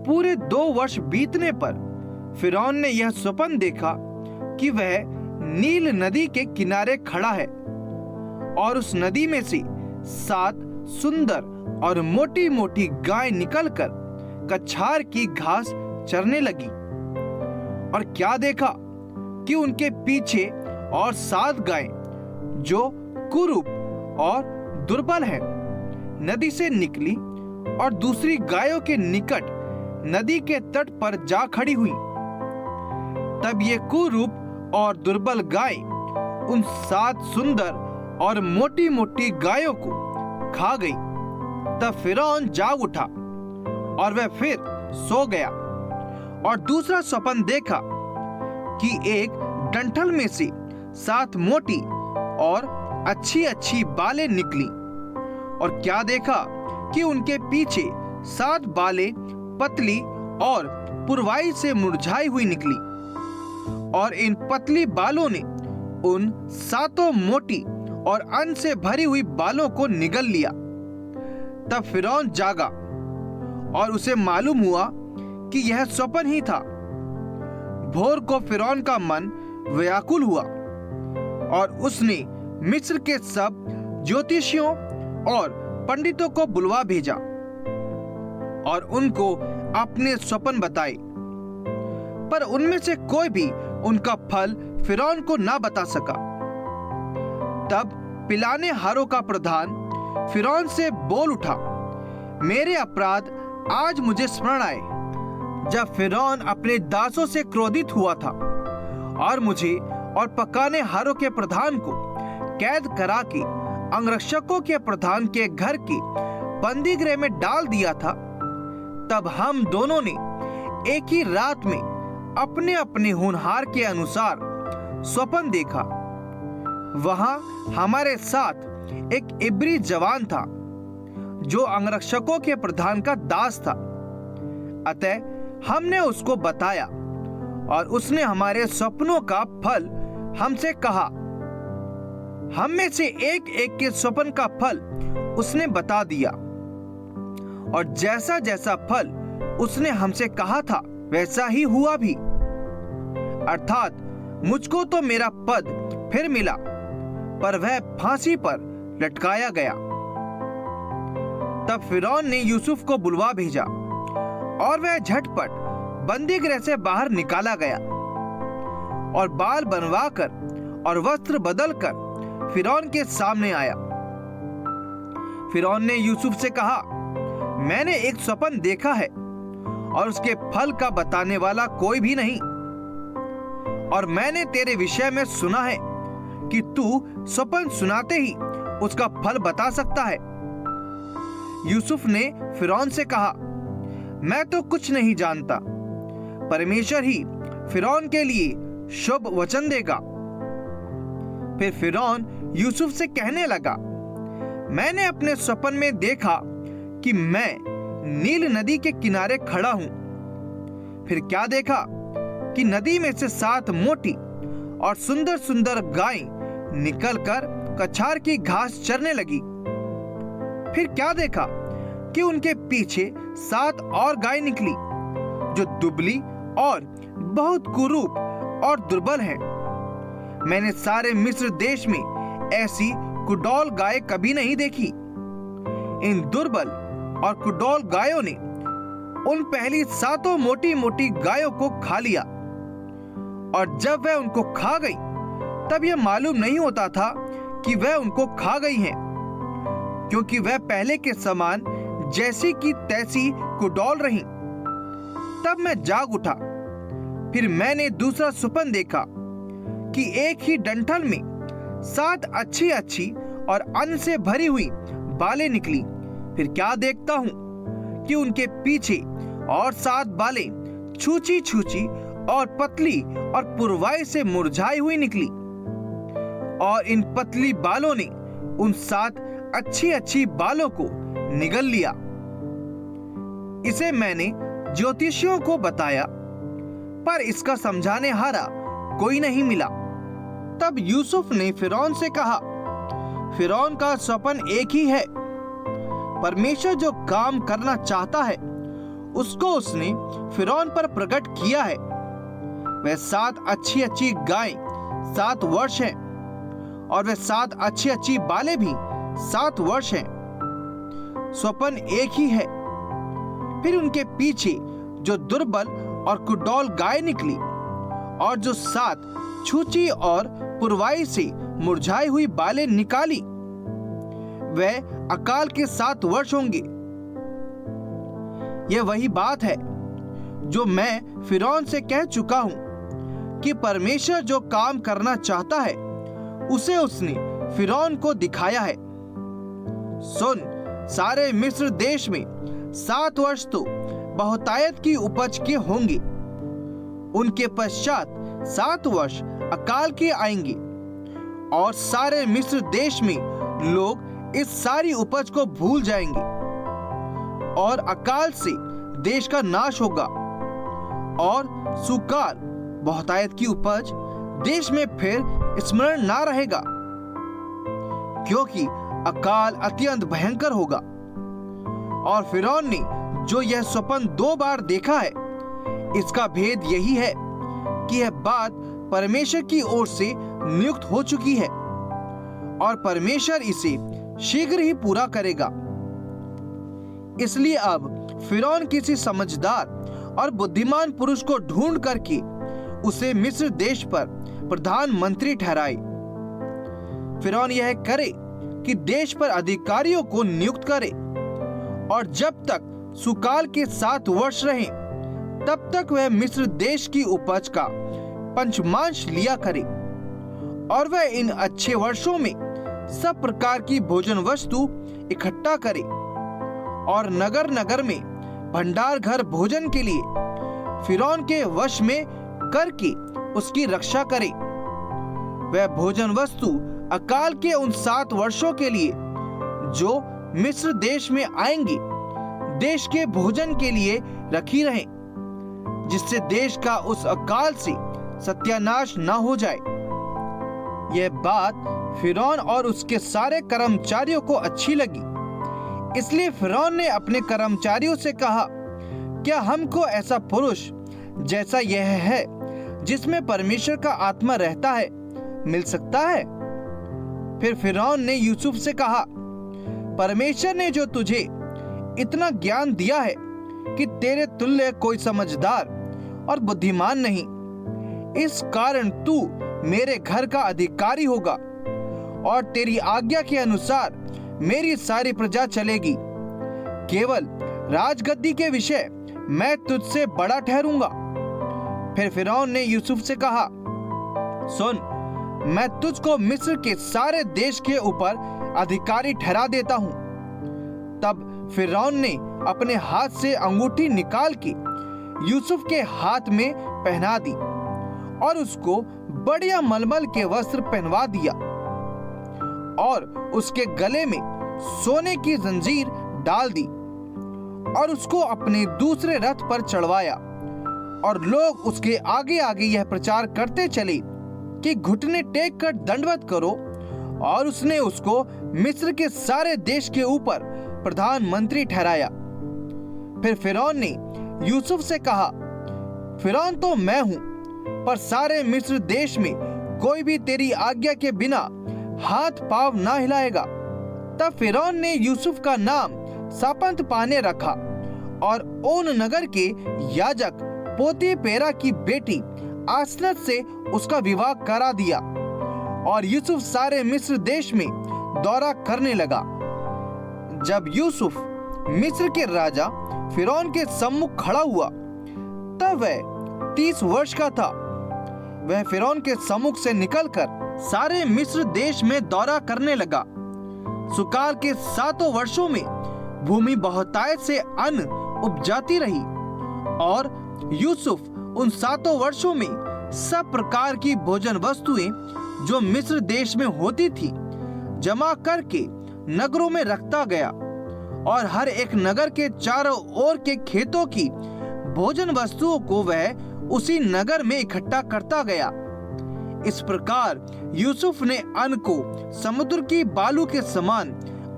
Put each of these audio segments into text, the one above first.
पूरे 2 वर्ष बीतने पर फिरौन ने यह स्वप्न देखा कि वह नील नदी के किनारे खड़ा है और उस नदी में से 7 सुंदर और मोटी मोटी गाय निकलकर कछार की घास चरने लगी। और क्या देखा कि उनके पीछे और 7 गायें जो कुरूप और दुर्बल हैं नदी से निकली और दूसरी गायों के निकट नदी के तट पर जा खड़ी हुई। तब ये कुरूप और दुर्बल गाय उन 7 सुंदर और मोटी मोटी गायों को खा गई। तब फिरौन जाग उठा और वह फिर सो गया और दूसरा स्वप्न देखा कि एक डंठल में से 7 मोटी और अच्छी अच्छी बालें निकली। और क्या देखा कि उनके पीछे 7 बालें पतली और पुरवाई से मुरझाई हुई निकली और इन पतली बालों ने उन 7 मोटी और अन्न से भरी हुई बालों को निगल लिया। तब फिरौन जागा और उसे मालूम हुआ कि यह स्वप्न ही था। भोर को फिरौन का मन व्याकुल हुआ और उसने मिस्र के सब ज्योतिषियों और पंडितों को बुलवा भेजा और उनको अपने स्वप्न बताए, पर उनमें से कोई भी उनका फल फिरौन को ना बता सका। तब पिलाने हारों का प्रधान फिरौन से बोल उठा, मेरे अपराध आज मुझे स्मरण आए, जब फिरौन अपने दासों से क्रोधित हुआ था और मुझे और पकाने हारों के प्रधान को कैद करा के अंगरक्षकों के प्रधान के घर के बंदी गृह में डाल दिया था। तब हम दोनों ने एक ही रात में अपने अपने होनहार के अनुसार स्वप्न देखा। वहां हमारे साथ एक इब्री जवान था जो अंगरक्षकों के प्रधान का दास था। अतः हमने उसको बताया और उसने हमारे स्वप्नों का फल हमसे कहा। हम में से एक एक के स्वप्न का फल उसने बता दिया और जैसा जैसा फल उसने हमसे कहा था वैसा ही हुआ भी। अर्थात मुझको तो मेरा पद फिर मिला, पर वह फांसी पर लटकाया गया। तब फिरौन ने यूसुफ को बुलवा भेजा और वह झटपट बंदी गृह से बाहर निकाला गया और बाल बनवाकर और वस्त्र बदलकर फिरौन के सामने आया। फिरौन ने यूसुफ से कहा, मैंने एक स्वप्न देखा है और उसके फल का बताने वाला कोई भी नहीं, और मैंने तेरे विषय में सुना है कि तू स्वप्न सुनाते ही उसका फल बता सकता है। यूसुफ ने फिरौन से कहा, मैं तो कुछ नहीं जानता, परमेश्वर ही फिरौन के लिए शुभ वचन देगा। फिर फिरौन यूसुफ से कहने लगा, मैंने अपने स्वप्न में देखा कि मैं नील नदी के किनारे खड़ा हूं। फिर क्या देखा कि नदी में से 7 मोटी और सुंदर सुंदर गायें निकलकर कछार की घास चरने लगी। फिर क्या देखा कि उनके पीछे 7 और गाय निकली जो दुबली और बहुत कुरूप और दुर्बल है। मैंने सारे मिस्र देश में ऐसी कुडौल गाय कभी नहीं देखी। इन दुर्बल और कुडौल गायों ने उन पहली 7 मोटी मोटी गायों को खा लिया, और जब वह उनको खा गई तब यह मालूम नहीं होता था कि वह उनको खा गई हैं, क्योंकि वह पहले के समान जैसी की तैसी कुडौल रही। तब मैं जाग उठा। फिर मैंने दूसरा स्वप्न देखा कि एक ही डंठल में 7 अच्छी अच्छी और अन्न से भरी हुई बालें निकली। फिर क्या देखता हूं कि उनके पीछे और 7 बालें छूची छूची और पतली और पुरवाई से मुरझाई हुई निकली, और इन पतली बालों ने उन 7 अच्छी अच्छी बालों को निगल लिया। इसे मैंने ज्योतिषियों को बताया, पर इसका समझाने हारा कोई नहीं मिला। तब यूसुफ ने फिरौन से कहा, फिरौन का स्वप्न एक ही है। परमेश्वर जो काम करना चाहता है उसको उसने फिरौन पर प्रकट किया है। वह 7 अच्छी अच्छी गाय 7 वर्ष हैं और वह 7 अच्छी अच्छी बालें भी 7 वर्ष हैं। स्वप्न एक ही है। फिर उनके पीछे जो दुर्बल और कुडौल गाय निकली और जो 7 छूची और पुरवाई से मुरझाई हुई बालें निकाली, वह अकाल के 7 वर्ष होंगे। यह वही बात है जो मैं फिरौन से कह चुका हूं कि परमेश्वर जो काम करना चाहता है उसे उसने फिरौन को दिखाया है। सुन, सारे मिस्र देश में 7 वर्ष तो बहुतायत की उपज के होंगे। उनके पश्चात 7 वर्ष अकाल के आएंगे और सारे मिस्र देश में लोग इस सारी उपज को भूल जाएंगे और अकाल से देश का नाश होगा और सुकाल बहुतायत की उपज देश में फिर स्मरण ना रहेगा, क्योंकि अकाल अत्यंत भयंकर होगा। और फिरौन ने जो यह स्वप्न 2 बार देखा है, इसका भेद यही है कि यह बात परमेश्वर की ओर से नियुक्त हो चुकी है और परमेश्वर इसे शीघ्र ही पूरा करेगा। इसलिए अब फिरौन किसी समझदार और बुद्धिमान पुरुष को ढूंढ करके उसे मिस्र देश पर प्रधानमंत्री ठहराए। फिरौन यह करे कि देश पर अधिकारियों को नियुक्त करे और जब तक सुकाल के 7 वर्ष रहें, तब तक वह मिस्र देश की उपज का पंचमांश लिया करे और वह इन अच्छे वर्षों में सब प्रकार की भोजन वस्तु इकट्ठा करे और नगर नगर में भंडार घर भोजन के लिए फिरौन के वश में करके उसकी रक्षा करे। वह भोजन वस्तु अकाल के उन 7 वर्षों के लिए जो मिस्र देश में आएंगे, देश के भोजन के लिए रखी रहे, जिससे देश का उस अकाल से सत्यानाश न हो जाए। यह बात फिरौन और उसके सारे कर्मचारियों को अच्छी लगी। इसलिए फिरौन ने अपने कर्मचारियों से कहा, क्या हमको ऐसा पुरुष जैसा यह है जिसमें परमेश्वर का आत्मा रहता है मिल सकता है? फिर फिरौन ने यूसुफ से कहा, परमेश्वर ने जो तुझे इतना ज्ञान दिया है कि तेरे तुल्य कोई समझदार और बुद्धिमान नहीं, इस कारण तू मेरे घर का अधिकारी होगा और तेरी आज्ञा के अनुसार मेरी सारी प्रजा चलेगी। केवल राजगद्दी के विषय मैं तुझसे बड़ा ठहरूंगा। फिर फिरौन ने यूसुफ से कहा, सुन, मैं तुझको मिस्र के सारे देश के ऊपर अधिकारी ठहरा देता हूँ। तब फिरौन ने अपने हाथ से अंगूठी निकाल के यूसुफ के हाथ में पहना दी और उसको बढ़िया मलमल के वस्त्र पहनवा दिया और उसके गले में सोने की जंजीर डाल दी और उसको अपने दूसरे रथ पर चढ़वाया। और लोग उसके आगे आगे यह प्रचार करते चले कि घुटने टेक कर दंडवत करो, और उसने उसको मिस्र के सारे देश के ऊपर प्रधानमंत्री ठहराया। फिर फिरौन ने यूसुफ से कहा, फिरौन तो मैं हूं, पर सारे मिस्र देश में कोई भी तेरी आज्ञा के बिना हाथ पांव ना हिलाएगा। तब फिरौन ने यूसुफ का नाम सापंत पाने रखा और ओन नगर के याजक पोतीपेरा की बेटी आसनत से उसका विवाह करा दिया और यूसुफ सारे मिस्र देश में दौरा करने लगा। जब यूसुफ मिस्र के राजा फिरौन के सम्मुख खड़ा हुआ, तब वह 30 वर्ष का था। वह फिरौन के सम्मुख से निकलकर सारे मिस्र देश में दौरा करने लगा। सुकाल के 7 वर्षों में भूमि बहुतायत से अन्न उपजाती रही और यूसुफ उन 7 वर्षों में सब प्रकार की भोजन वस्तुएं जो मिस्र देश में होती थी जमा करके नगरों में रखता गया और हर एक नगर के चारों ओर के खेतों की भोजन वस्तुओं को वह उसी नगर में इकट्ठा करता गया। इस प्रकार यूसुफ ने अन्न को समुद्र की बालू के समान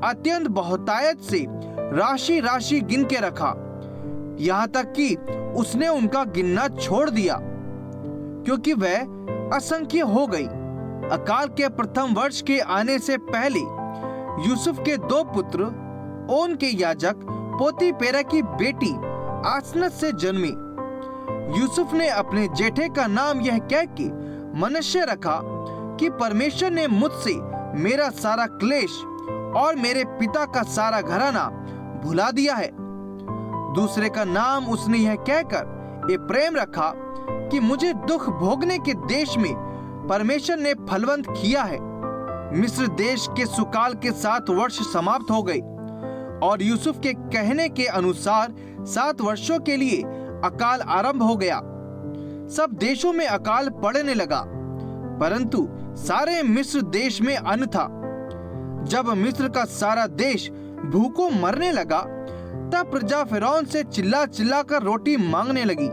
अत्यंत बहुतायत से राशि राशि गिन के रखा। यहाँ तक कि उसने उनका गिनना छोड़ दिया, क्योंकि वह असंख्य हो गई। अकाल के प्रथम वर्ष के आने से पहले यूसुफ के 2 पुत्र, ओन के याजक पोतीपेरा की बेटी आसनत से जन्मी। यूसुफ ने अपने जेठे का नाम यह कह के मनश्शे रखा कि परमेश्वर ने मुझसे मेरा सारा क्लेश और मेरे पिता का सारा घराना भुला दिया है। दूसरे का नाम उसने यह कहकर एप्रैम रखा कि मुझे दुख भोगने के देश में परमेश्वर ने फलवंत किया है। मिस्र देश के सुकाल के 7 वर्ष समाप्त हो गए और यूसुफ के कहने के अनुसार 7 वर्षों के लिए अकाल आरंभ हो गया। सब देशों में अकाल पड़ने लगा, परंतु सारे मिस्र देश में अन्न था। जब मिस्र का सारा देश भूखों मरने लगा, तब प्रजा फिरौन से चिल्ला चिल्ला कर रोटी मांगने लगी,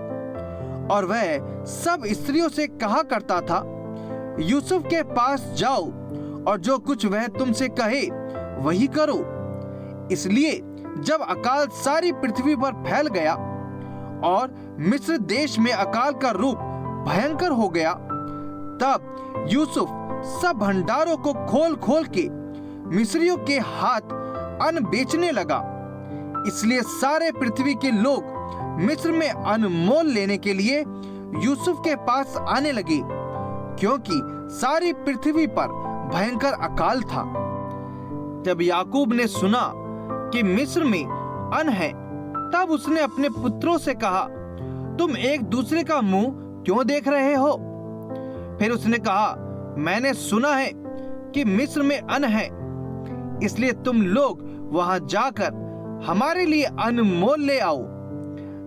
और वह सब स्त्रियों से कहा करता था, यूसुफ के पास जाओ और जो कुछ वह तुमसे कहे वही करो। इसलिए जब अकाल सारी पृथ्वी पर फैल गया और मिस्र देश में अकाल का रूप भयंकर हो गया, तब यूसुफ सब भंडारों को खोल खोल के मिस्रियों के हाथ अन्न बेचने लगा। इसलिए सारे पृथ्वी के लोग मिस्र में अन्न मोल लेने के लिए यूसुफ के पास आने लगे, क्योंकि सारी पृथ्वी पर भयंकर अकाल था। जब याकूब ने सुना कि मिस्र में अन्न है, तब उसने अपने पुत्रों से कहा, तुम एक दूसरे का मुंह क्यों देख रहे हो? फिर उसने कहा, मैंने सुना है कि मिस्र में अन्न है, इसलिए तुम लोग वहां जाकर हमारे लिए अन्न मोल ले आओ,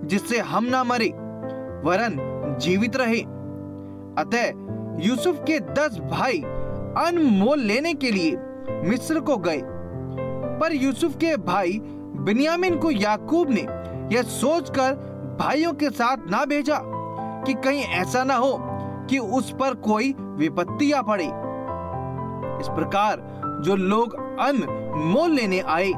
जिससे हम ना मरे वरन जीवित रहे। अतः यूसुफ के 10 भाई अन्न मोल लेने के लिए मिस्र को गए। पर यूसुफ के भाई बिन्यामीन को याकूब ने यह सोचकर भाइयों के साथ ना भेजा कि कहीं ऐसा ना हो कि उस पर कोई विपत्ति आ पड़े। इस प्रकार जो लोग अन्न मोल लेने आए,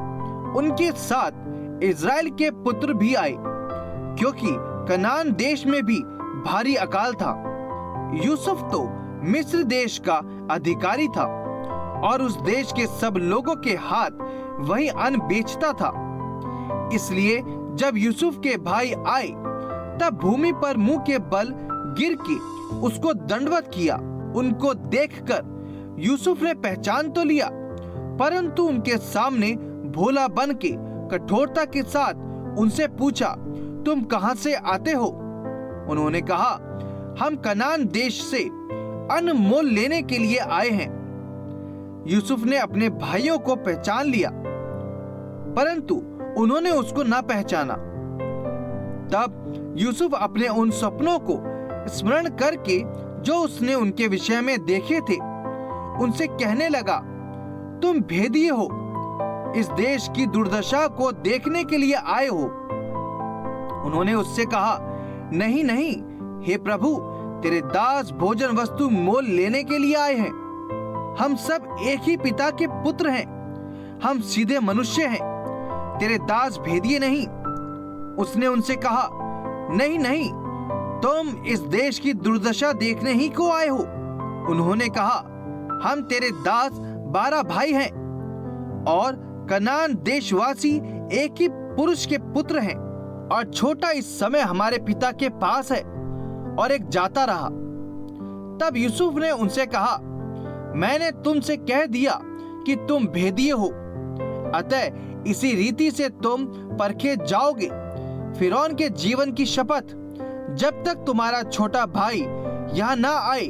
उनके साथ इज़राइल के पुत्र भी आए, क्योंकि कनान देश में भी भारी अकाल था। यूसुफ तो मिस्र देश का अधिकारी था और उस देश के सब लोगों के हाथ वही अन्न बेचता था। इसलिए जब यूसुफ के भाई आए, तब भूमि पर मुंह के बल गिर के उसको दंडवत किया। उनको देखकर यूसुफ ने पहचान तो लिया, परंतु उनके सामने भोला बन के कठोरता के साथ उनसे पूछा, तुम कहां से आते हो? उन्होंने कहा, हम कनान देश से अन्न मोल लेने के लिए आए हैं। यूसुफ ने अपने भाइयों को पहचान लिया, परंतु उन्होंने उसको ना पहचाना। तब यूसुफ अपने उन सपनों को स्मरण करके जो उसने उनके विषय में देखे थे, उनसे कहने लगा, तुम भेदिए हो, इस देश की दुर्दशा को देखने के लिए आए हो। उन्होंने उससे कहा, नहीं नहीं, हे प्रभु, तेरे दास भोजन वस्तु मोल लेने के लिए आए हैं। हम सब एक ही पिता के पुत्र हैं, हम सीधे मनुष्य हैं, तेरे दास भेदिए नहीं। उसने उनसे कहा, नहीं नहीं, तुम इस देश की दुर्दशा देखने ही को आए हो। उन्होंने कहा, हम तेरे दास 12 भाई हैं और कनान देशवासी एक ही पुरुष के पुत्र हैं, और छोटा इस समय हमारे पिता के पास है और एक जाता रहा। तब यूसुफ ने उनसे कहा, मैंने तुमसे कह दिया कि तुम भेदिए हो, अतः इसी रीति से तुम परखे जाओगे। फिरौन के जीवन की शपथ, जब तक तुम्हारा छोटा भाई यहाँ ना आए,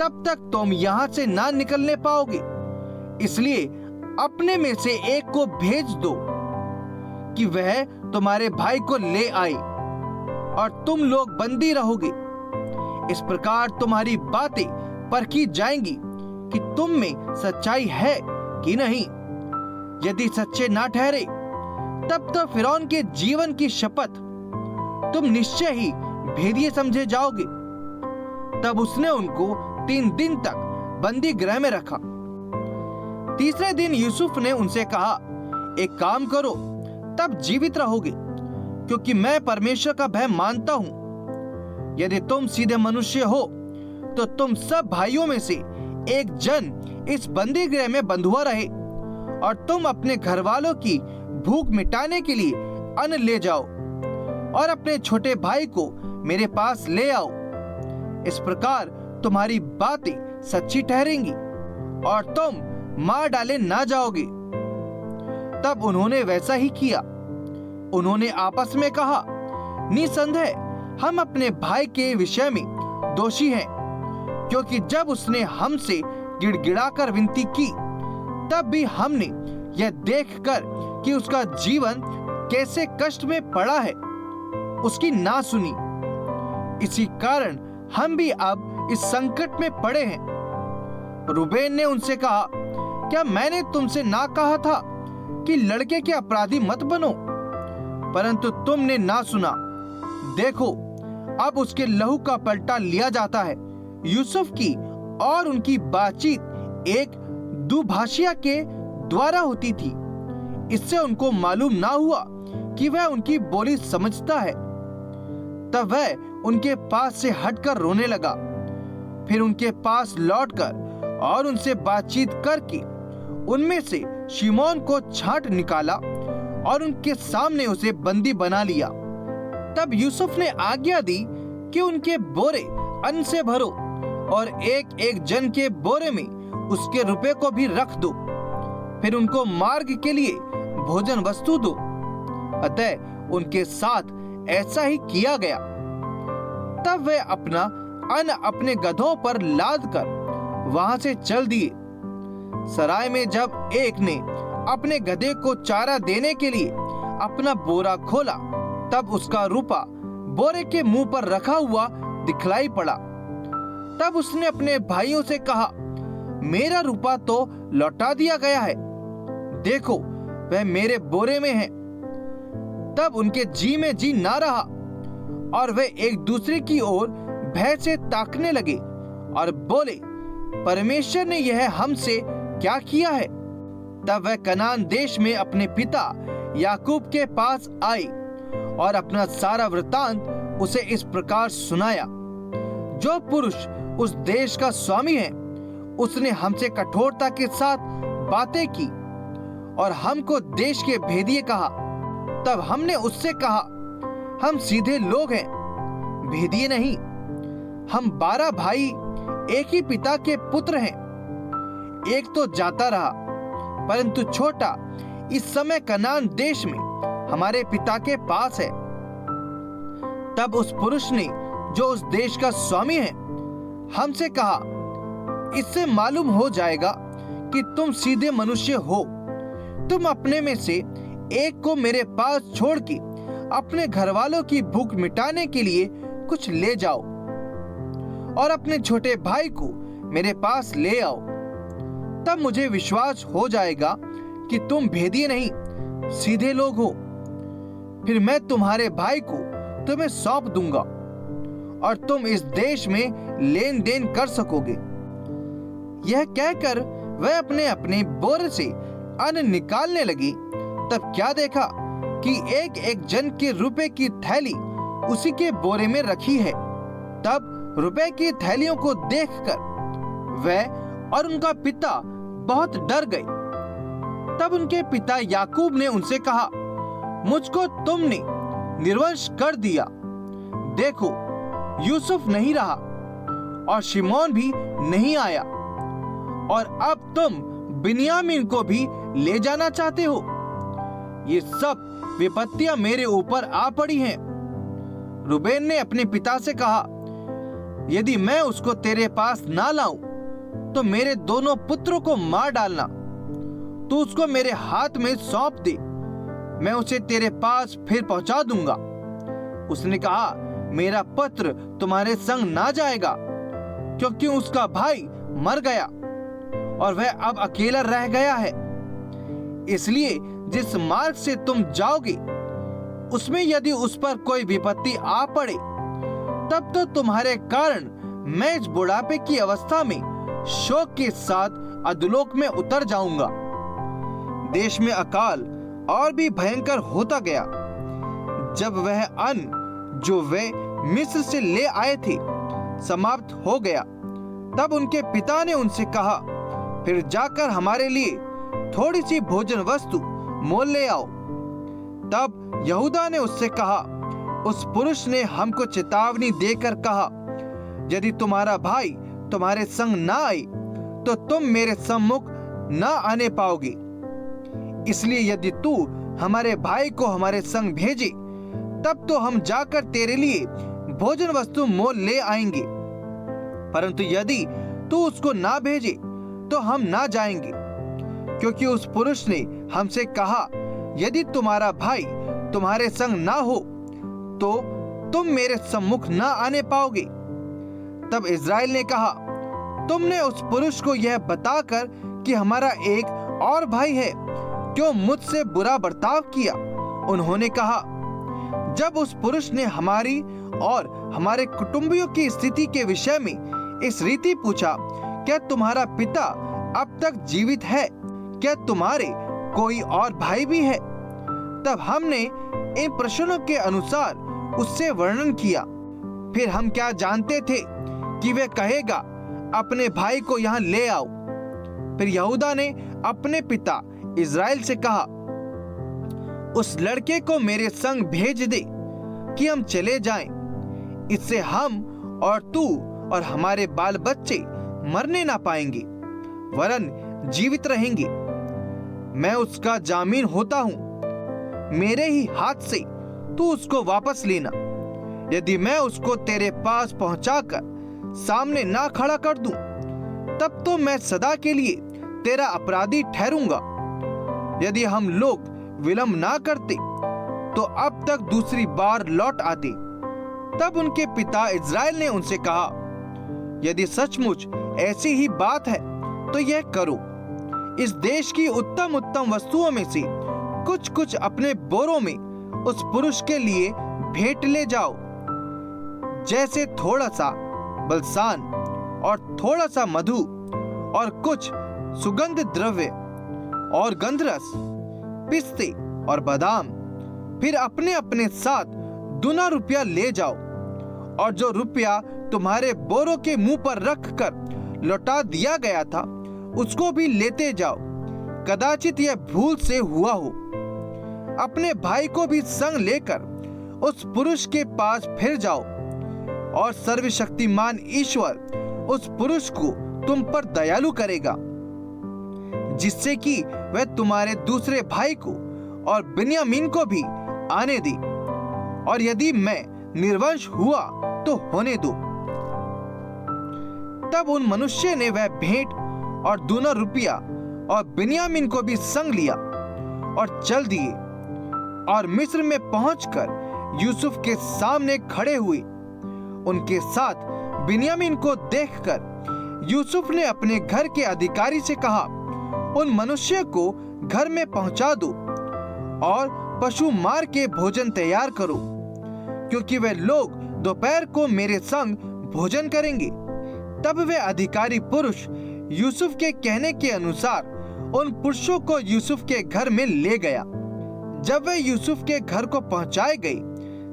तब तक तुम यहाँ से ना निकलने पाओगे। इसलिए अपने में से एक को भेज दो कि वह तुम्हारे भाई को ले आए, और तुम लोग बंदी रहोगे। इस प्रकार तुम्हारी बातें परखी जाएंगी कि तुम में सच्चाई है कि नहीं। यदि सच्चे ना ठहरे, तब तो फिरौन के जीवन की शपथ तुम निश्चय ही भेदिए समझे जाओगे। तब उसने उनको 3 दिन तक बंदी गृह में रखा। तीसरे दिन यूसुफ ने उनसे कहा, एक काम करो, तब जीवित रहोगे। क्योंकि मैं परमेश्वर का भय मानता हूं। यदि तुम सीधे मनुष्य हो तो तुम सब भाइयों में से एक जन इस बंदी गृह में बंधुआ रहे और तुम अपने घर वालों की भूख मिटाने के लिए अन्न ले जाओ और अपने छोटे भाई को मेरे पास ले आओ। इस प्रकार तुम्हारी बातें सच्ची ठहरेंगी और तुम मार डाले ना जाओगे। तब उन्होंने वैसा ही किया। उन्होंने आपस में कहा, निसंदेह हम अपने भाई के विषय में दोषी हैं, क्योंकि जब उसने हमसे गिड़गिड़ाकर विनती की तब भी हमने यह देखकर कि उसका जीवन कैसे कष्ट में पड़ा है, उसकी ना सुनी। इसी कारण हम भी अब इस संकट में पड़े हैं। रूबेन ने उनसे कहा, क्या मैंने तुमसे ना कहा था कि लड़के के अपराधी मत बनो? परंतु तुमने ना सुना। देखो, अब उसके लहू का पलटा लिया जाता है। यूसुफ की और उनकी बातचीत एक दुभाषिया के द्वारा होती थी। इससे उनको मालूम ना हुआ कि वह उनकी बोली समझता है। तब वह उनके पास से हटकर रोने लगा। फिर उनके पास लौटकर और उनसे बातचीत करके उनमें से शिमोन को छांट निकाला और उनके सामने उसे बंदी बना लिया। तब यूसुफ ने आज्ञा दी कि उनके बोरे अन्न से भरो और एक एक जन के बोरे में उसके रुपए को भी रख दो। फिर उनको मार्ग के लिए भोजन वस्तु दो। अतः उनके साथ ऐसा ही किया गया। तब वे अपना अन्न अपने गधों पर लाद कर वहां से चल दिए। सराय में जब एक ने अपने गधे को चारा देने के लिए अपना बोरा खोला तब उसका रुपा बोरे के मुंह पर रखा हुआ दिखलाई पड़ा। तब उसने अपने भाइयों से कहा, मेरा रुपा तो लौटा दिया गया है, देखो वह मेरे बोरे में है। तब उनके जी में जी ना रहा और वे एक दूसरे की ओर भय से ताकने लगे और बोले, परमेश्वर ने यह हमसे क्या किया है? तब वह कनान देश में अपने पिता याकूब के पास आए और अपना सारा वृतांत उसे इस प्रकार सुनाया। जो पुरुष उस देश का स्वामी है उसने हमसे कठोरता के साथ बातें की और हमको देश के भेदिए कहा। तब हमने उससे कहा, हम सीधे लोग हैं, भेदिए नहीं। हम 12 भाई एक ही पिता के पुत्र हैं। एक तो जाता रहा, परंतु छोटा इस समय कनान देश में हमारे पिता के पास है। तब उस पुरुष ने, जो उस देश का स्वामी है, हमसे कहा, इससे मालूम हो जाएगा कि तुम सीधे मनुष्य हो। तुम अपने में से एक को मेरे पास छोड़ के अपने घर वालों की भूख मिटाने के लिए कुछ ले जाओ और अपने छोटे भाई को मेरे पास ले आओ। तब मुझे विश्वास हो जाएगा कि तुम भेदिए नहीं, सीधे लोग हो। फिर मैं तुम्हारे भाई को तुम्हें सौंप दूंगा और तुम इस देश में लेन देन कर सकोगे। यह कहकर वह अपने अपने बोरे से अन्न निकालने लगी। तब क्या देखा कि एक एक जन के रुपए की थैली उसी के बोरे में रखी है। तब रुपए की थैलियों को देखकर वह और उनका पिता बहुत डर गए। तब उनके पिता याकूब ने उनसे कहा, मुझको तुमने निर्वंश कर दिया। देखो, यूसुफ नहीं रहा और शिमोन भी नहीं आया और अब तुम बिन्यामीन को भी ले जाना चाहते हो। ये सब विपत्तियां मेरे ऊपर आ पड़ी हैं। रूबेन ने अपने पिता से कहा, यदि मैं उसको तेरे पास ना लाऊं तो मेरे दोनों पुत्रों को मार डालना। तू उसको मेरे हाथ में सौंप दे, मैं उसे तेरे पास फिर पहुंचा दूंगा। उसने कहा, मेरा पुत्र तुम्हारे संग ना जाएगा, क्योंकि उसका भाई मर गया और वह अब अकेला रह गया है। इसलिए जिस मार्ग से तुम जाओगे उसमें यदि उस पर कोई विपत्ति आ पड़े तब तो तुम्हारे कारण मैं इस बुढ़ापे की अवस्था में शोक के साथ अधोलोक में उतर जाऊंगा। देश में अकाल और भी भयंकर होता गया। जब वह अन्न जो वे मिस्र से ले आए थे समाप्त हो गया, तब उनके पिता ने उनसे कहा, फिर जाकर हमारे लिए थोड़ी सी भोजन वस्तु मोल ले आओ। तब यहूदा ने उससे कहा, उस पुरुष ने हमको चेतावनी देकर कहा, यदि तुम्हारा भाई तुम्हारे संग ना आए तो तुम मेरे सम्मुख ना आने पाओगे। इसलिए यदि तू हमारे भाई को हमारे संग भेजे, तब तो हम जाकर तेरे लिए भोजन वस्तु मोल ले आएंगे, परंतु यदि तू उसको ना भेजे तो हम ना जाएंगे, क्योंकि उस पुरुष ने हमसे कहा, यदि तुम्हारा भाई तुम्हारे संग ना हो तो तुम मेरे सम्मुख ना आने पाओगे। तब इस्राएल ने कहा, तुमने उस पुरुष को यह बताकर कि हमारा एक और भाई है, क्यों मुझसे बुरा बर्ताव किया? उन्होंने कहा, जब उस पुरुष ने हमारी और हमारे कुटुंबियों की स्थिति के विषय में इस रीति पूछा, क्या तुम्हारा पिता अब तक जीवित है? क्या तुम्हारे कोई और भाई भी है? तब हमने इन प्रश्नों के अनुसार उससे वर्णन किया। फिर हम क्या जानते थे कि वह कहेगा, अपने भाई को यहाँ ले आओ। फिर यहूदा ने अपने पिता इस्राएल से कहा, उस लड़के को मेरे संग भेज दे कि हम चले जाएं। इससे हम और तू और हमारे बाल बच्चे मरने ना पाएंगे, वरन जीवित रहेंगे। मैं उसका जामीन होता हूं, मेरे ही हाथ से तू उसको वापस लेना। यदि मैं उसको तेरे पास पहुंचाकर सामने ना खड़ा कर दूं, तब तो मैं सदा के लिए तेरा अपराधी ठहरूंगा। यदि हम लोग विलंब ना करते तो अब तक दूसरी बार लौट आते। तब उनके पिता इस्राएल ने उनसे कहा, यदि सचमुच ऐसी ही बात है तो यह करो, इस देश की उत्तम उत्तम वस्तुओं में से कुछ कुछ अपने बोरों में उस पुरुष के लिए भेंट ले जाओ, जैसे थोड़ा सा बलसान और थोड़ा सा मधु और कुछ सुगंध द्रव्य और गंधरस, पिस्ते और बादाम। फिर अपने अपने साथ दूना रुपया ले जाओ, और जो रुपया तुम्हारे बोरों के मुंह पर रख कर लौटा दिया गया था उसको भी लेते जाओ, कदाचित यह भूल से हुआ हो। अपने भाई को भी संग लेकर उस पुरुष के पास फिर जाओ, और सर्वशक्तिमान ईश्वर उस पुरुष को तुम पर दयालु करेगा, जिससे कि वह तुम्हारे दूसरे भाई को और बिन्यामीन को भी आने दे, और यदि मैं निर्वंश हुआ तो होने दो। तब उन मनुष्य ने वह भेंट और दूना रुपया और बिन्यामीन को भी संग लिया और चल दिए, और मिस्र में पहुंचकर यूसुफ के सामने खड़े हुए। उनके साथ बिन्यामीन को देखकर यूसुफ ने अपने घर के अधिकारी से कहा, उन मनुष्य को घर में पहुंचा दो और पशु मार के भोजन तैयार करो, क्योंकि वे लोग दोपहर को मेरे संग भोजन करेंगे। तब वे अधिकारी पुरुष यूसुफ के कहने के अनुसार उन पुरुषों को यूसुफ के घर में ले गया। जब वे यूसुफ के घर को पहुंचाए गए,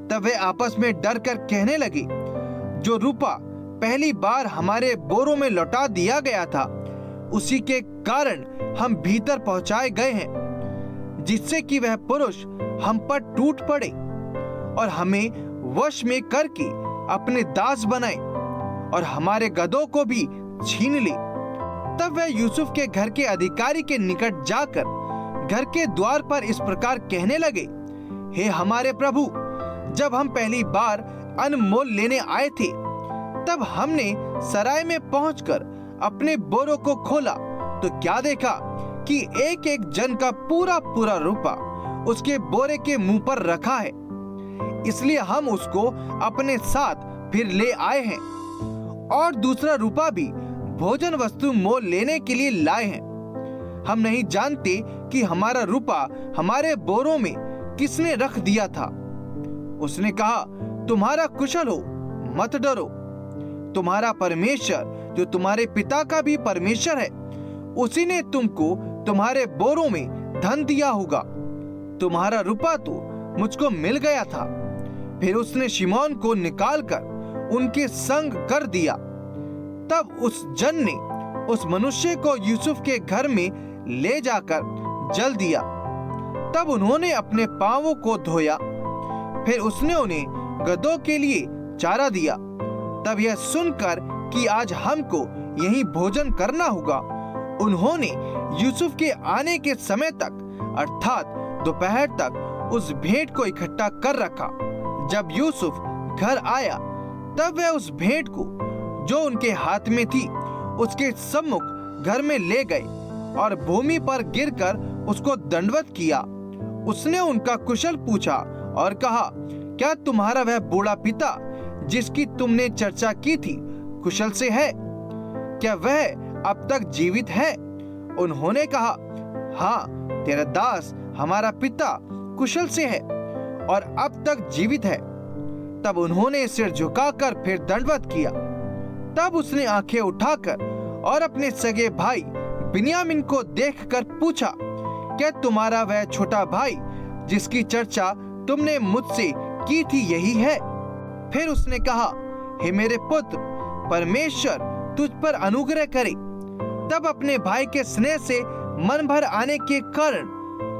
तब वे आपस में डर कर कहने लगे, जो रुपया पहली बार हमारे बोरों में लौटा दिया गया था, उसी के कारण हम भीतर पहुंचाए गए हैं, जिससे कि वह पुरुष हम पर टूट पड़े और हमें वश में करके अपने दास बनाए और हमारे गधों को भी छीन ले। तब वह यूसुफ के घर के अधिकारी के निकट जाकर घर के द्वार पर इस प्रकार कहने लगे, हे हमारे प्रभु, जब हम पहली बार अनमोल लेने आए थे, तब हमने सराय में पहुंचकर अपने बोरों को खोला तो क्या देखा कि एक एक जन का पूरा पूरा रुपया उसके बोरे के मुंह पर रखा है। इसलिए हम उसको अपने साथ फिर ले आए हैं और दूसरा रुपया भी भोजन वस्तु मोल लेने के लिए लाए हैं। हम नहीं जानते कि हमारा रुपया हमारे बोरों में किसने रख दिया था। उसने कहा, तुम्हारा कुशल हो, मत डरो। तुम्हारा परमेश्वर, जो तुम्हारे पिता का भी परमेश्वर है, उसी ने तुमको तुम्हारे बोरों में धन दिया होगा। तुम्हारा रुपया तो मुझको मिल गया था। फिर उसने शिमोन को निकालकर उनके संग कर दिया। तब उस जन ने उस मनुष्य को यूसुफ के घर में ले जाकर जल दिया। तब उन्होंने अपने पांवों को धोया। फिर उसने उन्हें गधों के लिए चारा दिया। तब यह सुनकर कि आज हमको यहीं भोजन करना होगा, उन्होंने यूसुफ के आने के समय तक अर्थात दोपहर तक उस भेंट को इकट्ठा कर रखा। जब यूसुफ घर आया तब वह उस भेंट को जो उनके हाथ में थी उसके सम्मुख घर में ले गए और भूमि पर गिरकर उसको दंडवत किया। उसने उनका कुशल पूछा और कहा, क्या तुम्हारा वह बूढ़ा पिता जिसकी तुमने चर्चा की थी कुशल से है? क्या वह अब तक जीवित है? उन्होंने कहा, हाँ, तेरा दास हमारा पिता कुशल से है और अब तक जीवित है। तब उन्होंने सिर झुकाकर फिर दंडवत किया। तब उसने आंखें उठाकर और अपने सगे भाई बिन्यामीन को देखकर पूछा, क्या तुम्हारा वह छोटा भाई जिसकी चर्चा तुमने मुझसे की थी यही है? फिर उसने कहा, हे मेरे पुत्र, परमेश्वर तुझ पर अनुग्रह करे। तब अपने भाई के स्नेह से मन भर आने के कारण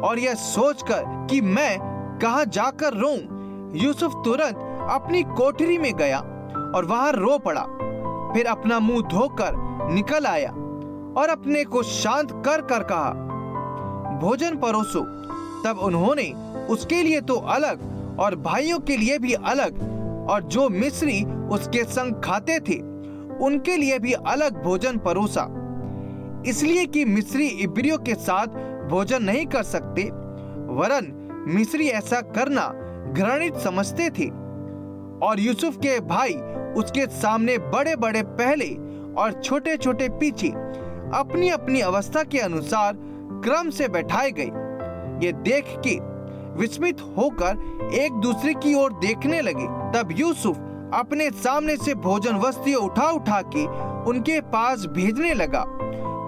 और यह सोचकर कि मैं कहाँ जाकर रोऊं, यूसुफ तुरंत अपनी कोठरी में गया और वहां रो पड़ा। फिर अपना मुंह धोकर निकल आया और अपने को शांत कर कर कहा, भोजन परोसो। तब उन्होंने उसके लिए तो अलग और भाइयों के लिए भी अलग और जो मिस्री उसके संग खाते थे उनके लिए भी अलग भोजन परोसा, इसलिए कि मिस्री इब्रियों के साथ भोजन नहीं कर सकते, वरन मिस्री ऐसा करना घृणित समझते थे। और यूसुफ के भाई उसके सामने बड़े बड़े पहले और छोटे छोटे पीछे अपनी अपनी अवस्था के अनुसार क्रम से बैठाए गए। ये देख के विस्मित होकर एक दूसरे की ओर देखने लगे। तब यूसुफ अपने सामने से भोजन वस्तुएं उठा उठा के उनके पास भेजने लगा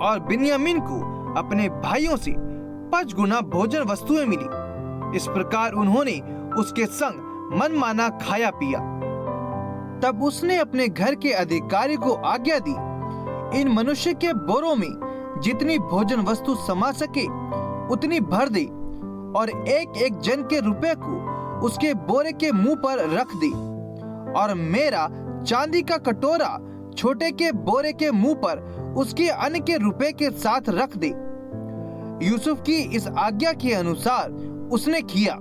और बिन्यामीन को अपने भाइयों से 5 गुना भोजन वस्तुएं मिली। इस प्रकार उन्होंने उसके संग मनमाना खाया पिया। तब उसने अपने घर के अधिकारी को आज्ञा दी, इन मनुष्य के बोरों में जितनी भोजन वस्तु समा सके उतनी भर दे और एक एक जन के रुपए को उसके बोरे के मुंह पर रख दे और मेरा चांदी का कटोरा छोटे के बोरे के मुंह पर उसके अन्न के रुपए के साथ रख दे। यूसुफ की इस आज्ञा के अनुसार उसने किया।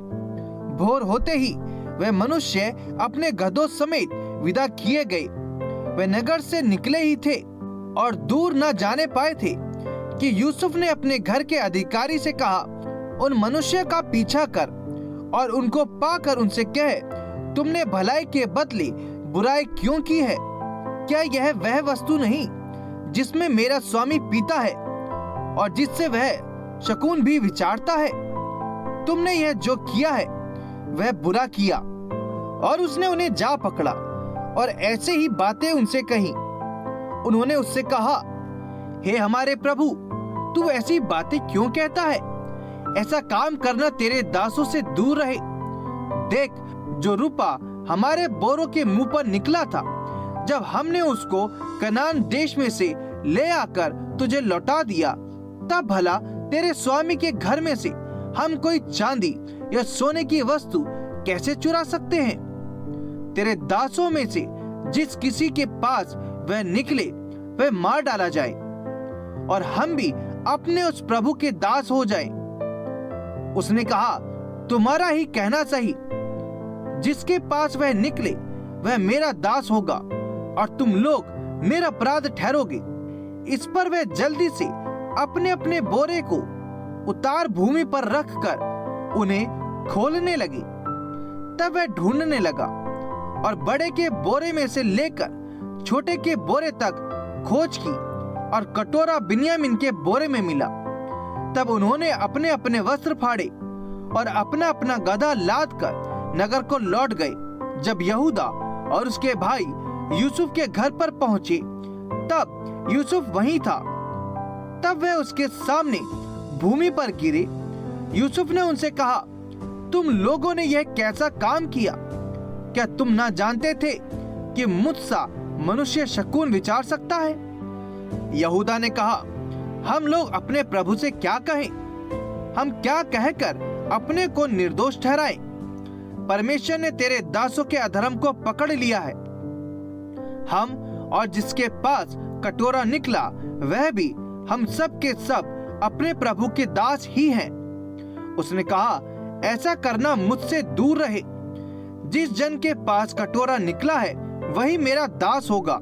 भोर होते ही वे मनुष्य अपने गधों समेत विदा किए गए। वे नगर से निकले ही थे और दूर न जाने पाए थे कि यूसुफ ने अपने घर के अधिकारी से कहा, उन मनुष्य का पीछा कर और उनको पाकर उनसे कहे, तुमने भलाई के बदले बुराई क्यों की है? क्या यह वह वस्तु नहीं जिसमें मेरा स्वामी पीता है और जिससे वह शकुन भी विचारता है? तुमने यह जो किया है वह बुरा किया। और उसने उन्हें जा पकड़ा और ऐसे ही बातें उनसे कही। उन्होंने उससे कहा, हे हमारे प्रभु, तू ऐसी बातें क्यों कहता है? ऐसा काम करना तेरे दासों से दूर रहे। देख, जो रुपा हमारे बोरों के मुंह पर निकला था, जब हमने उसको कनान देश में से ले आकर तुझे लौटा दिया, तब भला तेरे स्वामी के घर में से हम कोई चांदी या सोने की वस्तु कैसे चुरा सकते हैं? तेरे दासों में से जिस किसी के पास वह निकले वह मार डाला जाए और हम भी अपने उस प्रभु के दास हो जाएं। उसने कहा, तुम्हारा ही कहना सही। जिसके पास वह निकले वह मेरा दास होगा और तुम लोग मेरा अपराध ठहरोगे। इस पर वह जल्दी से अपने अपने बोरे को उतार भूमि पर रखकर उन्हें खोलने लगी। तब वह ढूंढने लगा और बड़े के बोरे में से लेकर छोटे के बोरे तक खोज की और कटोरा बिन्यामीन के बोरे में मिला। तब उन्होंने अपने अपने वस्त्र फाड़े और अपना अपना गधा लाद कर नगर को लौट गए। जब यहूदा और उसके भाई यूसुफ के घर पर पहुंचे तब यूसुफ वहीं था। तब वे उसके सामने भूमि पर गिरे। यूसुफ ने उनसे कहा, तुम लोगों ने यह कैसा काम किया? क्या तुम ना जानते थे कि मुझसा मनुष्य शकुन विचार सकता है? यहूदा ने कहा, हम लोग अपने प्रभु से क्या कहें? हम क्या कहकर अपने को निर्दोष ठहराएं? परमेश्वर ने तेरे दासों के अधर्म को पकड़ लिया है। हम और जिसके पास कटोरा निकला वह भी हम सब के सब अपने प्रभु के दास ही हैं। उसने कहा, ऐसा करना मुझसे दूर रहे। जिस जन के पास कटोरा निकला है वही मेरा दास होगा।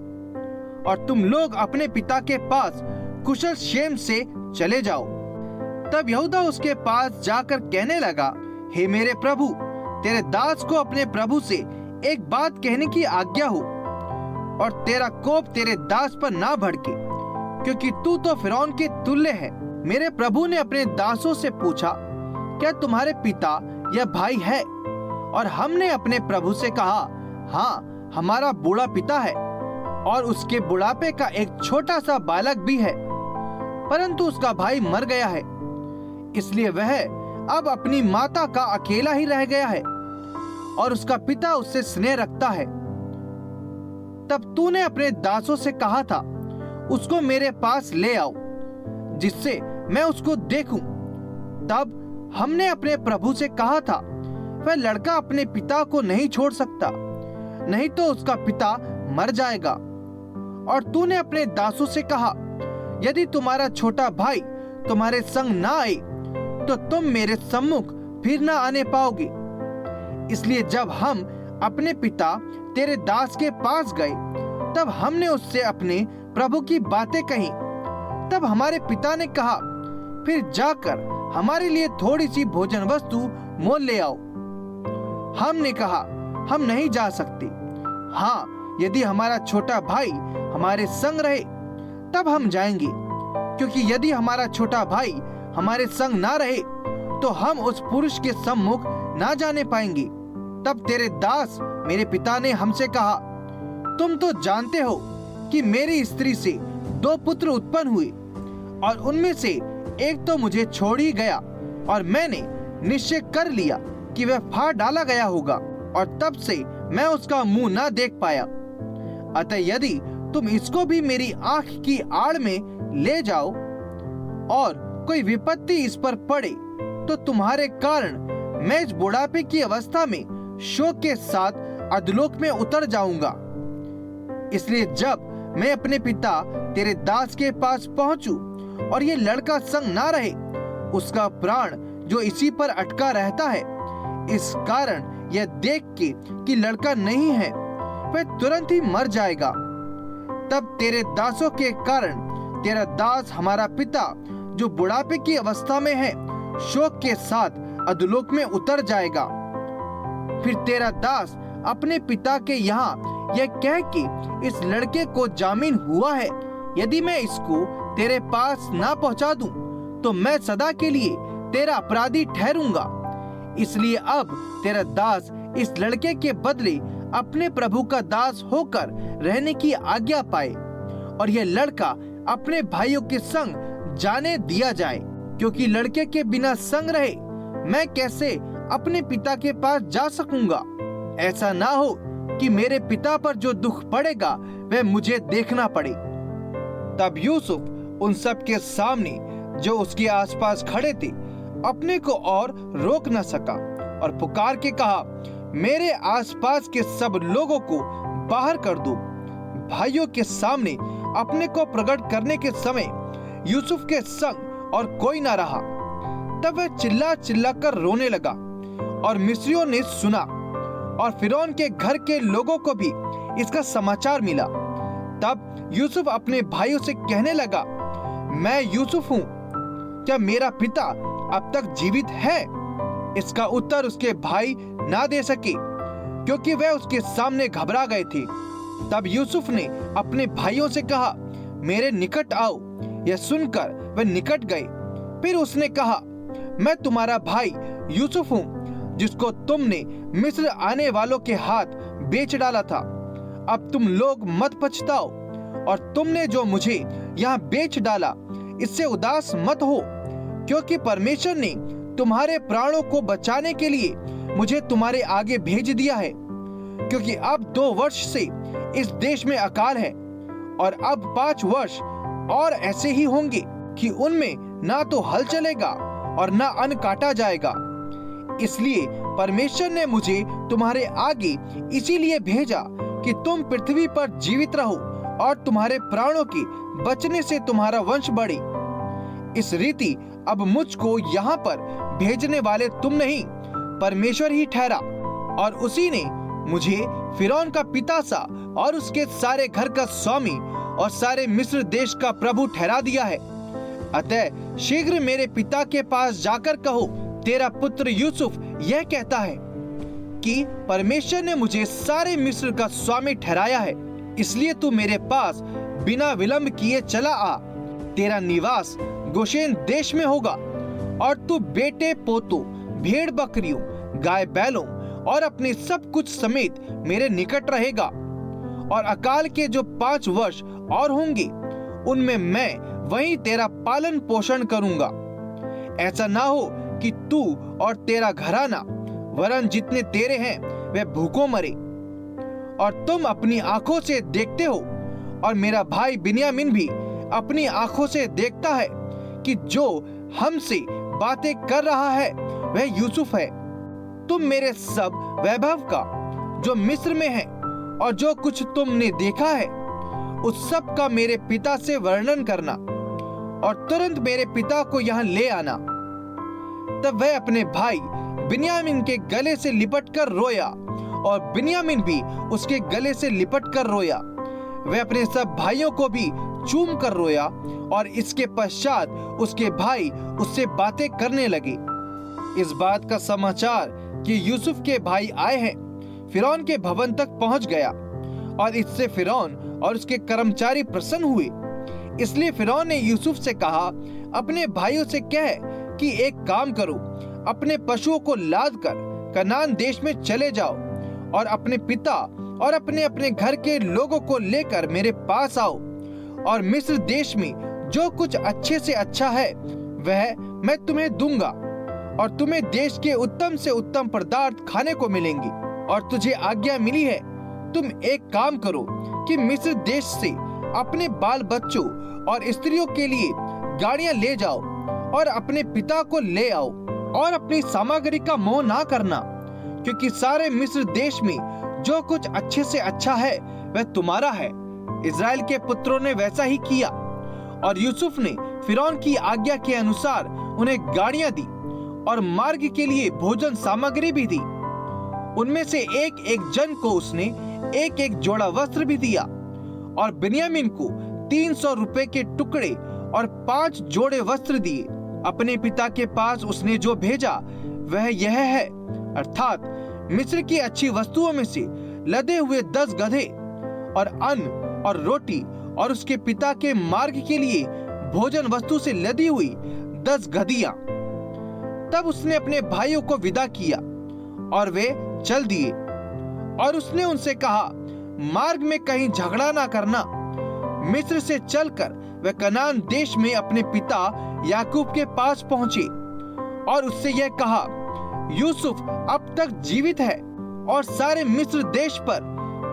और तुम लोग अपने पिता के पास कुशल क्षेम से चले जाओ। तब यहूदा उसके पास जाकर कहने लगा, हे मेरे प्रभु, तेरे दास को अपने प्रभु से एक बात कहने की आज्ञा हो, और तेरा कोप तेरे दास पर ना भड़के, क्योंकि तू तो फिरौन के तुल्य है। मेरे प्रभु ने अपने दासों से पूछा, क्या तुम्हारे पिता या भाई है? और हमने अपने प्रभु से कहा, हाँ, हमारा बूढ़ा पिता है, और उसके बुढ़ापे का एक छोटा सा बालक भी है, परंतु उसका भाई मर गया है, इसलिए वह अब अपनी माता का अकेला ही रह गया है, और उसका पिता उससे स्नेह रखता है। तब तूने अपने दासों से कहा था, उसको मेरे पास ले आओ, जिससे मैं उसको देखूं। तब हमने अपने प्रभु से कहा था, वह लड़का अपने पिता को नहीं छोड़ सकता, नहीं तो उसका पिता मर जाएगा। और तूने अपने दासों से कहा, यदि तुम्हारा छोटा भाई तुम्हारे संग ना आए तो तुम मेरे सम्मुख फिर ना आने पाओगे। इसलिए जब हम अपने पिता तेरे दास के पास गए, तब हमने उससे अपने प्रभु की बातें कही। तब हमारे पिता ने कहा, फिर जाकर हमारे लिए थोड़ी सी भोजन वस्तु मोल ले आओ। हमने कहा, हम नहीं जा सकते। हाँ, यदि हमारा छोटा भाई हमारे संग रहे तब हम जाएंगे, क्योंकि यदि हमारा छोटा भाई हमारे संग ना रहे तो हम उस पुरुष के सम्मुख ना जाने पाएंगे। तब तेरे दास मेरे पिता ने हमसे कहा, तुम तो जानते हो कि मेरी स्त्री से 2 पुत्र उत्पन्न हुए, और उनमें से एक तो मुझे छोड़ ही गया, और मैंने निश्चय कर लिया कि वह फाड़ डाला गया होगा, और तब से मैं उसका मुंह ना देख पाया। अतः यदि तुम इसको भी मेरी आंख की आड़ में ले जाओ और कोई विपत्ति इस पर पड़े, तो तुम्हारे कारण मैं इस बुढ़ापे की अवस्था में शोक के साथ अधोलोक में उतर जाऊंगा। इसलिए जब मैं अपने पिता तेरे दास के पास पहुंचूं और ये लड़का संग ना रहे, उसका प्राण जो इसी पर अटका रहता है, इस कारण यह देख के कि लड़का नहीं है, वह तुरंत ही मर जाएगा। तब तेरे दासों के कारण तेरा दास हमारा पिता जो बुढ़ापे की अवस्था में है, शोक के साथ अधोलोक में उतर जाएगा। फिर तेरा दास अपने पिता के यहाँ यह कह के इस लड़के को जामीन हुआ है, यदि मैं इसको तेरे पास ना पहुँचा दूं, तो मैं सदा के लिए तेरा अपराधी ठहरूंगा। इसलिए अब तेरा दास इस लड़के के बदले अपने प्रभु का दास होकर रहने की आज्ञा पाए, और यह लड़का अपने भाइयों के संग जाने दिया जाए, क्योंकि लड़के के बिना संग रहे मैं कैसे अपने पिता के पास जा सकूंगा। ऐसा ना हो कि मेरे पिता पर जो दुख पड़ेगा वह मुझे देखना पड़े। तब यूसुफ उन सब के सामने जो उसके आसपास खड़े थे अपने को और रोक न सका, और पुकार के कहा, मेरे आसपास के सब लोगों को बाहर कर दो। भाइयों के सामने अपने को प्रकट करने के समय यूसुफ के संग और कोई ना रहा। तब वह चिल्ला चिल्ला कर रोने लगा, और मिस्रियों ने सुना, और फिरौन के घर के लोगों को भी इसका समाचार मिला। तब यूसुफ अपने भाइयों से कहने लगा, मैं यूसुफ हूँ, क्या मेरा पिता अब तक जीवित है? इसका उत्तर उसके भाई ना दे सके, क्योंकि वह उसके सामने घबरा गए थे। तब यूसुफ ने अपने भाइयों से कहा, मेरे निकट आओ। यह सुनकर वह निकट गए। फिर उसने कहा, मैं तुम्हारा भाई यूसुफ हूँ, जिसको तुमने मिस्र आने वालों के हाथ बेच डाला था। अब तुम लोग मत पछताओ, और तुमने जो मुझे यहाँ बेच डाला इससे उदास मत हो, क्योंकि परमेश्वर ने तुम्हारे प्राणों को बचाने के लिए मुझे तुम्हारे आगे भेज दिया है, क्योंकि अब 2 वर्ष से इस देश में अकाल है और अब 5 वर्ष और ऐसे ही होंगे कि उनमें ना तो हल चलेगा और ना अन्न काटा जाएगा। इसलिए परमेश्वर ने मुझे तुम्हारे आगे इसीलिए भेजा कि तुम पृथ्वी पर जीवित रहो और तुम्हारे प्राणों के बचने से तुम्हारा वंश बढ़े। इस रीति अब मुझको यहाँ पर भेजने वाले तुम नहीं, परमेश्वर ही ठहरा, और उसी ने मुझे फिरौन का पिता सा और उसके सारे घर का स्वामी और सारे मिस्र देश का प्रभु ठहरा दिया है। अतः शीघ्र मेरे पिता के पास जाकर कहो, तेरा पुत्र यूसुफ यह कहता है कि परमेश्वर ने मुझे सारे मिस्र का स्वामी ठहराया है, इसलिए तू मेरे पास बिना विलंब किए चला आ। तेरा निवास गोशेन देश में होगा और तू बेटे पोतों, भेड़ बकरियों, गाय बैलों और अपने सब कुछ समेत मेरे निकट रहेगा। और अकाल के जो 5 वर्ष और होंगे उनमें मैं वहीं तेरा पालन पोषण करूंगा। ऐसा ना हो कि तू और तेरा घराना वरन जितने तेरे हैं वे भूखों मरे। और तुम अपनी आंखों से देखते हो और मेरा भाई बिन्यामीन भी अपनी आंखों से देखता है कि जो हमसे बातें कर रहा है वह यूसुफ है। तुम मेरे सब वैभव का जो मिस्र में है और जो कुछ तुमने देखा है उस सब का मेरे पिता से वर्णन करना और तुरंत मेरे पिता को यहाँ ले आना। तब वह अपने भाई बिन्यामीन के गले से लिपट कर रोया और बिन्यामीन भी उसके गले से लिपट कर रोया। वह अपने सब भाइयों को भी चूम कर रोया और इसके पश्चात उसके भाई उससे बातें करने लगे। इस बात का समाचार कि यूसुफ के भाई आए हैं फिरौन के भवन तक पहुंच गया और इससे फिरौन और उसके कर्मचारी प्रसन्न हुए। इसलिए फिरौन ने यूसुफ से कहा, अपने भाइयों से कह कि एक काम करो, अपने पशुओं को लाद कर कनान देश में चले जाओ और अपने पिता और अपने अपने घर के लोगों को लेकर मेरे पास आओ, और मिस्र देश में जो कुछ अच्छे से अच्छा है वह मैं तुम्हें दूंगा और तुम्हें देश के उत्तम से उत्तम पदार्थ खाने को मिलेंगे। और तुझे आज्ञा मिली है, तुम एक काम करो कि मिस्र देश से अपने बाल बच्चों और स्त्रियों के लिए गाड़ियां ले जाओ और अपने पिता को ले आओ और अपनी सामग्री का मोह ना करना, क्योंकि सारे मिस्र देश में जो कुछ अच्छे से अच्छा है वह तुम्हारा है। इज़राइल के पुत्रों ने वैसा ही किया और यूसुफ ने फिरौन की आज्ञा के अनुसार उन्हें गाड़ियां दी और मार्ग के लिए भोजन सामग्री भी दी। उनमें से एक एक जन को उसने एक एक जोड़ा वस्त्र भी दिया और बिन्यामीन को 300 रुपए के टुकड़े और 5 जोड़े वस्त्र दिए। अपने पिता के पास उसने जो भेजा वह यह है, अर्थात मिस्र की अच्छी वस्तुओं में से लदे हुए 10 गधे और अन्न और रोटी, और उसके पिता के मार्ग के लिए भोजन वस्तु से लदी हुई 10 गधियां। तब उसने अपने भाइयों को विदा किया और वे चल दिए। और उसने उनसे कहा, मार्ग में कहीं झगड़ा ना करना। मिस्र से चलकर वे कनान देश में अपने पिता याकूब के पास पहुंचे और उससे यह कहा, यूसुफ अब तक जीवित है और सारे मिस्र देश पर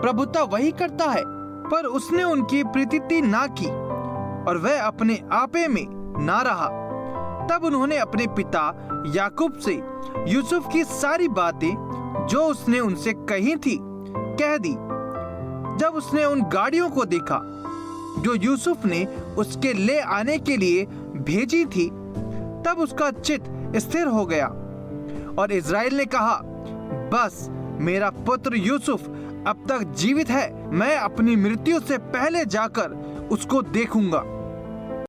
प्रभुता वही करता है। पर उसने उनकी प्रीति ना की और वह अपने आपे में ना रहा। तब उन्होंने अपने पिता याकूब से यूसुफ की सारी बातें जो उसने उनसे कही थी कह दी। जब उसने उन गाड़ियों को देखा जो यूसुफ ने उसके ले आने के लिए भेजी थी, तब उसका चित्त स्थिर हो गया और इज़राइल ने कहा, बस मेरा पुत्र यूसुफ अब तक जीवित है, मैं अपनी मृत्यु से पहले जाकर उसको देखूंगा।